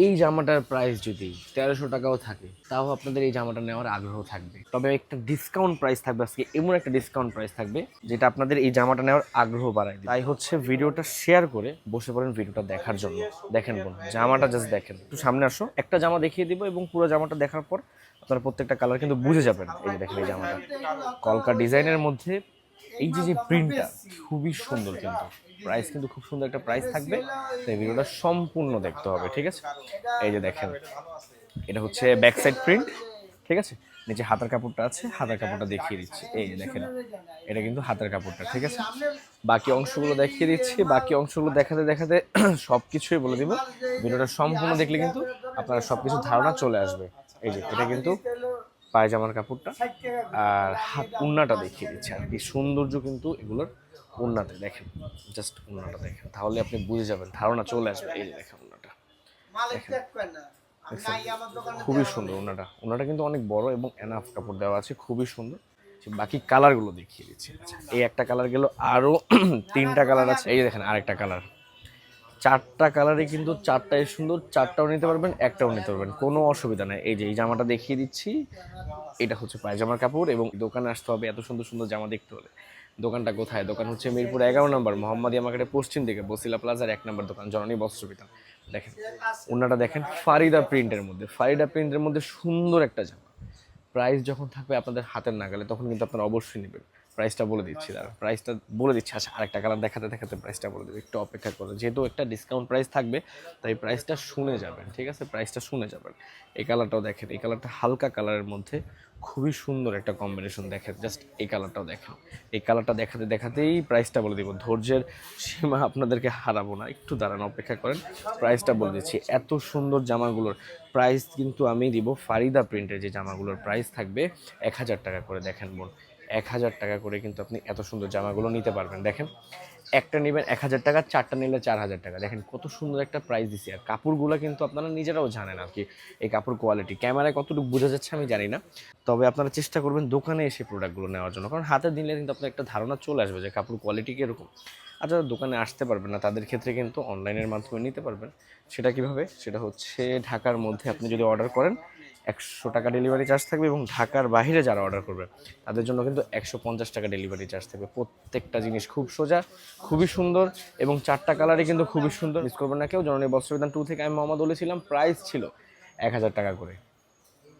এই জামাটার প্রাইস যদি 1300 টাকাও থাকে তাও আপনাদের এই জামাটা নেওয়ার আগ্রহ থাকবে। তবে একটা ডিসকাউন্ট প্রাইস থাকবে আজকে, এমন একটা ডিসকাউন্ট প্রাইস থাকবে যেটা আপনাদের এই জামাটা নেওয়ার আগ্রহ বাড়ায় দিবে। তাই হচ্ছে ভিডিওটা শেয়ার করে বসে পড়েন ভিডিওটা দেখার জন্য। দেখেন বোন, জামাটা জাস্ট দেখেন, একটু সামনে আসো, একটা জামা দেখিয়ে দিব এবং পুরো জামাটা দেখার পর আপনারা প্রত্যেকটা কালার কিন্তু বুঝে যাবেন। এই যে দেখেন এই জামাটা কলকা ডিজাইনের মধ্যে, এই যে যে প্রিন্টটা খুবই সুন্দর, কিন্তু প্রাইস কিন্তু খুব সুন্দর একটা প্রাইস থাকবে। তাই ভিডিওটা সম্পূর্ণ দেখতে হবে, ঠিক আছে? এই যে দেখেন, এটা হচ্ছে ব্যাক সাইড প্রিন্ট, ঠিক আছে? নিচে হাতার কাপড়টা আছে, হাতার কাপড়টা দেখিয়ে দিচ্ছি। এই যে দেখেন, এটা কিন্তু হাতার কাপড়টা, ঠিক আছে? বাকি অংশগুলো দেখিয়ে দিচ্ছি। বাকি অংশগুলো দেখাতে দেখাতে সব কিছুই বলে দিব। ভিডিওটা সম্পূর্ণ দেখলে কিন্তু আপনারা সব কিছু ধারণা চলে আসবে। এই যে এটা কিন্তু পায়জামার কাপড়টা, আর হাত উন্নাটা দেখিয়ে দিচ্ছে। আর কি সৌন্দর্য কিন্তু এগুলোর উন্নাতে, দেখেন জাস্ট উন্নাটা দেখেন, তাহলে আপনি বুঝে যাবেন, ধারণা চলে আসবে। এই যে দেখেন উন্নাটা, দেখেন খুবই সুন্দর উন্নাটা। উন্নাটা কিন্তু অনেক বড় এবং এনাফ কাপড় দেওয়া আছে, খুবই সুন্দর। বাকি কালারগুলো দেখিয়ে দিচ্ছি। আচ্ছা, এই একটা কালার গেল, আরও তিনটা কালার আছে। এই যে দেখেন আরেকটা কালার। চারটা কালারই কিন্তু চারটাই সুন্দর, চারটাও নিতে পারবেন, একটাও নিতে পারবেন, কোনো অসুবিধা নেই। এই যে এই জামাটা দেখিয়ে দিচ্ছি, এটা হচ্ছে পায়জামার কাপড়। এবং দোকানে আসতে হবে এত সুন্দর সুন্দর জামা দেখতে হলে। দোকানটা কোথায়? দোকান হচ্ছে মিরপুর 11 নম্বর মোহাম্মদিয়া মার্কেটের পশ্চিম দিকে বসিলা প্লাজার 1 নম্বর দোকান, জননী বস্ত্রবিতান। দেখেন ওনাটা দেখেন, ফারিদা প্রিন্টের মধ্যে, ফারিদা প্রিন্টের মধ্যে সুন্দর একটা জামা। প্রাইস যখন থাকবে আপনাদের হাতের নাগালে তখন কিন্তু আপনারা অবশ্যই নেবেন। প্রাইসটা বলে দিচ্ছি, দাঁড়া প্রাইসটা বলে দিচ্ছি। আচ্ছা, আরেকটা কালার দেখাতে দেখাতে প্রাইসটা বলে দেবো, একটু অপেক্ষা করো। যেহেতু একটা ডিসকাউন্ট প্রাইস থাকবে তাই প্রাইসটা শুনে যাবেন, ঠিক আছে? প্রাইসটা শুনে যাবেন। এই কালারটাও দেখেন, এই কালারটা হালকা কালারের মধ্যে খুবই সুন্দর একটা কম্বিনেশন। দেখেন জাস্ট এই কালারটাও দেখেন। এই কালারটা দেখাতে দেখাতেই প্রাইসটা বলে দিব, ধৈর্যের সীমা আপনাদেরকে হারাবো না, একটু দাঁড়ান, অপেক্ষা করেন। প্রাইসটা বলে দিচ্ছি। এত সুন্দর জামাগুলোর প্রাইস কিন্তু আমি দিব, ফারিদা প্রিন্টের যে জামাগুলোর প্রাইস থাকবে 1000 টাকা করে। দেখেন বোন, 1000 টাকা করে কিন্তু আপনি এত সুন্দর জামাগুলো নিতে পারবেন। দেখেন একটা নেবেন 1000 টাকা, চারটা নিলে 4000 টাকা। দেখেন কত সুন্দর একটা প্রাইস দিছি। আর কাপড়গুলো কিন্তু আপনারা নিজেরাও জানেন আর কি, এই কাপড় কোয়ালিটি ক্যামেরায় কতটুকু বোঝা যাচ্ছে আমি জানি না। তবে আপনারা চেষ্টা করবেন দোকানে এসে প্রোডাক্টগুলো নেওয়ার জন্য, কারণ হাতে দিলে কিন্তু আপনার একটা ধারণা চলে আসবে যে কাপড় কোয়ালিটি কীরকম। আর যারা দোকানে আসতে পারবেন না তাদের ক্ষেত্রে কিন্তু অনলাইনের মাধ্যমে নিতে পারবেন। সেটা কিভাবে? সেটা হচ্ছে ঢাকার মধ্যে আপনি যদি অর্ডার করেন 100 টাকা ডেলিভারি চার্জ থাকবে, এবং ঢাকার বাইরে যারা অর্ডার করবে তাদের জন্য কিন্তু 150 টাকা ডেলিভারি চার্জ থাকবে। প্রত্যেকটা জিনিস খুব সোজা, খুবই সুন্দর, এবং চারটা কালারই কিন্তু খুবই সুন্দর। মিস করবেন না কেউ। জননী বস্ত্রবিতান 2 থেকে আমি মোহাম্মদ বলেছিলাম। প্রাইস ছিল 1000 টাকা করে।